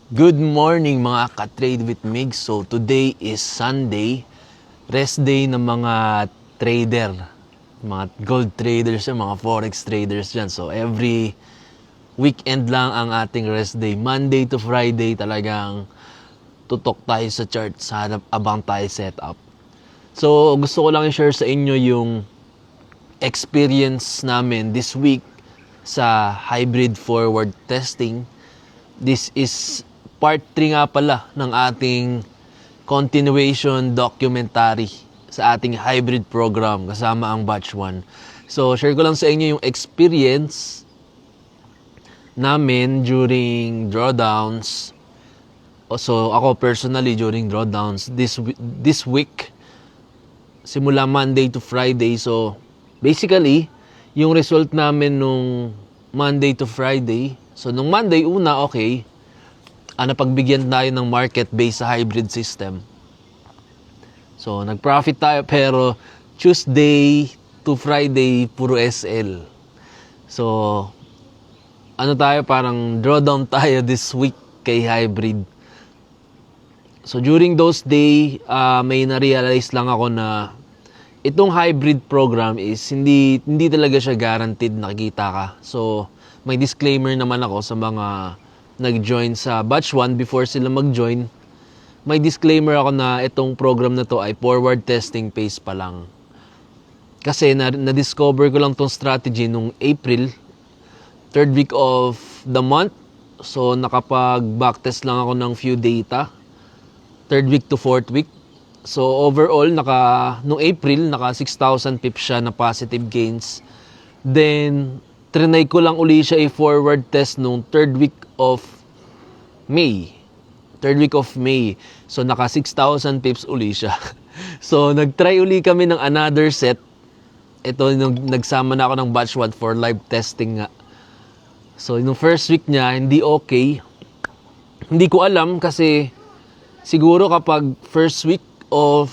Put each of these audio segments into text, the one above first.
Good morning mga ka-trade with Mig. So today is Sunday, rest day ng mga trader, mga gold traders, mga forex traders dyan. So every weekend lang ang ating rest day. Monday to Friday talagang tutok tayo sa chart, abang tayo setup. So gusto ko lang i-share sa inyo yung experience namin this week sa hybrid forward testing. This is part 3 nga pala ng ating continuation documentary sa ating hybrid program kasama ang batch 1. So, share ko lang sa inyo yung experience namin during drawdowns. So, ako personally during drawdowns this week, simula Monday to Friday. So, basically, yung result namin nung Monday to Friday. So, nung Monday, okay. Napagbigyan tayo ng market based sa hybrid system. So, nag-profit tayo pero Tuesday to Friday, puro SL. So, parang drawdown tayo this week kay hybrid. So, during those day, may na-realize lang ako na itong hybrid program is hindi talaga siya guaranteed nakikita ka. So, may disclaimer naman ako sa mga nag-join sa batch 1 before sila mag-join. May disclaimer ako na itong program na to ay forward testing phase pa lang. Kasi na-discover ko lang tong strategy nung April, 3rd week of the month. So, nakapag-backtest lang ako ng few data. 3rd week to 4th week. So, overall, nung April, naka 6,000 pips siya na positive gains. Then, trinay ko lang uli siya i-forward test nung 3rd week of May. 3rd week of May. So, naka 6,000 pips uli siya. So, nag-try uli kami ng another set. Ito, nagsama na ako ng batch 1 for live testing nga. So, yung first week niya, hindi okay. Hindi ko alam kasi siguro kapag first week of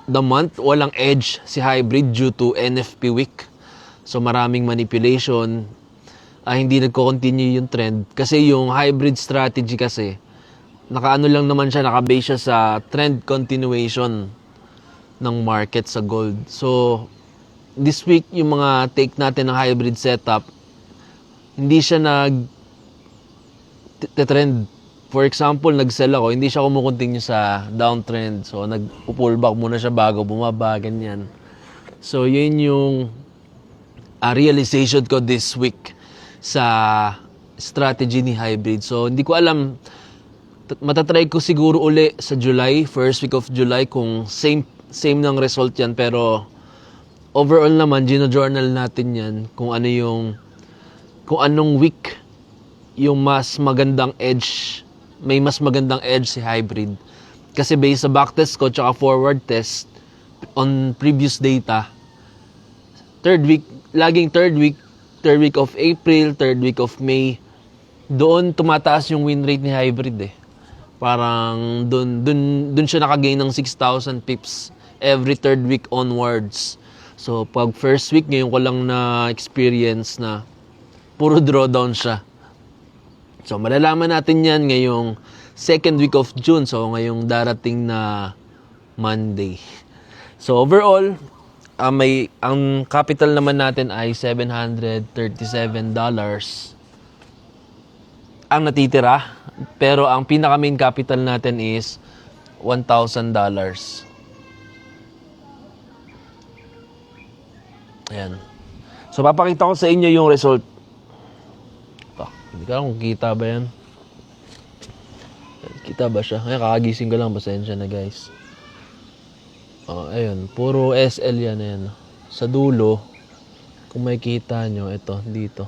the month, walang edge si hybrid due to NFP week. So, maraming manipulation. Hindi nagko-continue yung trend. Kasi yung hybrid strategy kasi, nakabase siya sa trend continuation ng market sa gold. So, this week, yung mga take natin ng hybrid setup, hindi siya nag-trend. For example, nag-sell ako, hindi siya kumukontinue sa downtrend. So, nag-pullback muna siya bago bumaba, ganyan. So, yun yung realization ko this week sa strategy ni hybrid. So, hindi ko alam, matatry ko siguro uli sa July, first week of July, kung same ng result yan. Pero, overall naman, gino-journal natin yan kung anong week yung mas magandang edge, may mas magandang edge si hybrid. Kasi based sa backtest ko, tsaka forward test, on previous data, laging third week of April, 3rd week of May, doon tumataas yung win rate ni hybrid eh. Parang doon siya nakagain ng 6,000 pips every 3rd week onwards. So, pag first week, ngayon ko lang na experience na puro drawdown siya. So, malalaman natin yan ngayong 2nd week of June. So, ngayong darating na Monday. So, overall, ang capital naman natin ay $737 ang natitira, pero ang pinaka main capital natin is $1,000. Ayan. So, papakita ko sa inyo yung result. Hindi ko alam kung kita ba yan. Kita ba siya? Kaya kakagising ko lang, pasensya na guys. Ayun, puro SL yan, ayan. Sa dulo, kung may kita nyo, ito, dito.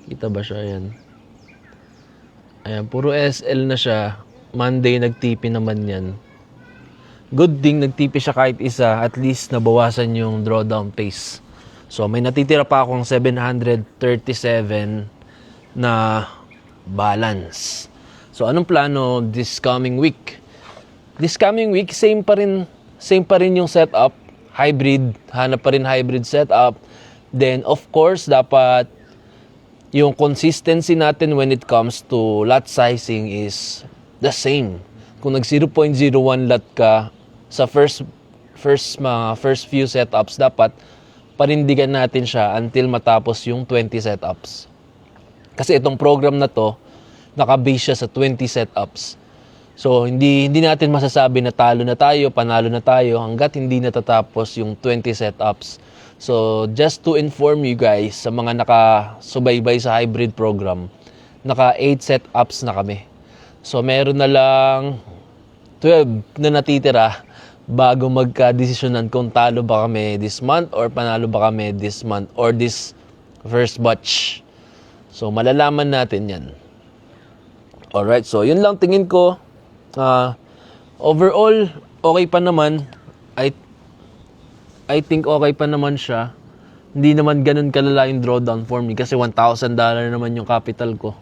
Kita ba siya? Ayan. Ayan, puro SL na siya. Monday, nagtipi naman yan. Good thing, nagtipi siya kahit isa. At least, nabawasan yung drawdown pace. So, may natitira pa akong 737 na balance. So, anong plano this coming week? This coming week, same pa rin yung setup, hybrid, hanap pa rin hybrid setup. Then, of course, dapat yung consistency natin when it comes to lot sizing is the same. Kung nag 0.01 lot ka sa first few setups, dapat panindigan natin siya until matapos yung 20 setups. Kasi itong program na to, naka-base siya sa 20 setups. So, hindi natin masasabi na talo na tayo, panalo na tayo, hanggat hindi natatapos yung 20 setups. So, just to inform you guys, sa mga nakasubaybay sa hybrid program, naka 8 setups na kami. So, meron na lang 12 na natitira bago magka-desisyonan kung talo ba kami this month or panalo ba kami this month or this first batch. So, malalaman natin yan. Alright, so yun lang tingin ko. Overall, okay pa naman. I think okay pa naman siya. Hindi naman ganun kalala yung drawdown for me kasi $1,000 naman yung capital ko.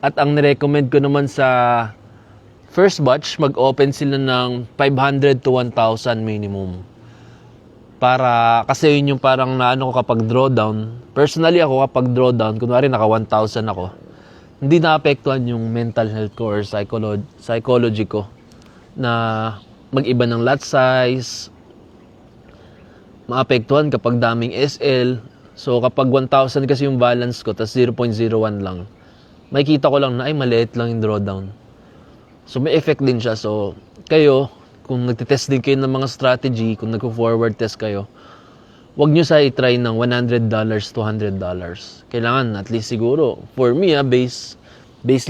At ang nirecommend ko naman sa first batch, mag-open sila ng 500 to 1,000 minimum. Para, kasi yun yung parang naano ko kapag drawdown. Personally ako kapag drawdown, kunwari naka 1,000 ako, hindi naapektuhan yung mental health ko or psychology ko na mag-iba ng lot size, maapektuhan kapag daming SL. So kapag 1,000 kasi yung balance ko, tas 0.01 lang, makikita ko lang na ay maliit lang yung drawdown. So may effect din siya. So kayo, kung nagtitest din kayo ng mga strategy, kung nagpo-forward test kayo, wag nyo sa i-try ng $100 to $100. Kailangan at least siguro, for me based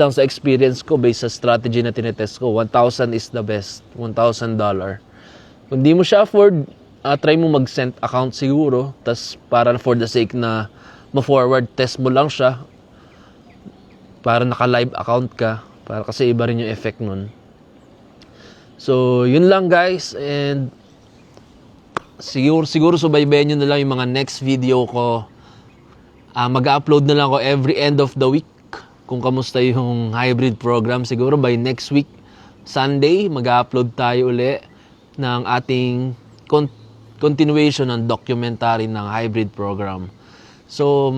lang sa experience ko, based sa strategy na tinetest ko, 1,000 is the best. $1,000. Kung di mo siya afford, try mo mag-send account siguro, tas para for the sake na ma-forward test mo lang siya, para naka-live account ka, para kasi iba rin yung effect nun. So, yun lang guys, and siguro subaybayan nyo na lang yung mga next video ko. Mag-upload na lang ako every end of the week kung kamusta yung hybrid program. Siguro by next week, Sunday, mag-upload tayo uli ng ating continuation ng documentary ng hybrid program. So,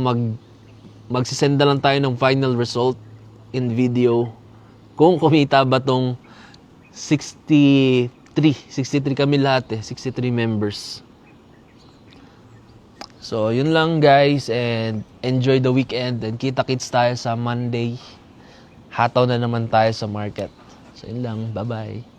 magsisend na lang tayo ng final result in video kung kumita ba tong 63 kami lahat 63 members. So, yun lang guys, and enjoy the weekend, and kita-kits tayo sa Monday. Hataw na naman tayo sa market. So, yun lang. Bye-bye.